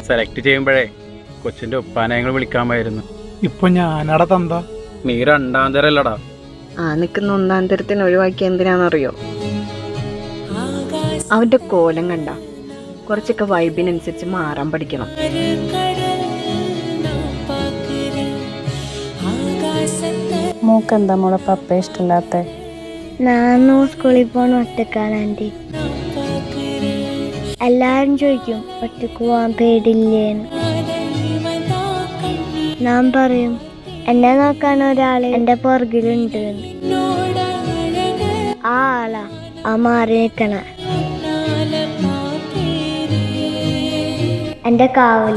Select ചെയ്യുമ്പോഴേ കൊച്ചിന്റെ ഉപ്പാനയങ്ങൾ വിളിക്കാമായിരുന്നു. ഇപ്പൊ ഞാനട തന്ത. നീ രണ്ടാം തരല്ലടാ. നിൽക്കുന്ന ഒന്നാം തരത്തിന് ഒഴിവാക്കി എന്തിനാണെന്നറിയോ? അവന്റെ കോലം കണ്ട കുറച്ചൊക്കെ വൈബിനനുസരിച്ച് മാറാൻ പഠിക്കണം. മോക്കെന്താ മോളെ പപ്പ ഇഷ്ടമില്ലാത്ത? നാനോ സ്കൂളിൽ പോണ ഒറ്റക്കാലാൻറ്റി. എല്ലാരും ചോദിക്കും ഒറ്റക്ക് പോവാൻ പേടില്ലേന്ന്. ഞാൻ പറയും എന്നെ നോക്കാൻ ഒരാള് എന്റെ പുറകിലുണ്ട്. ആ ആളാ ആ മാറി നിക്കണ എന്റെ കാവൽ.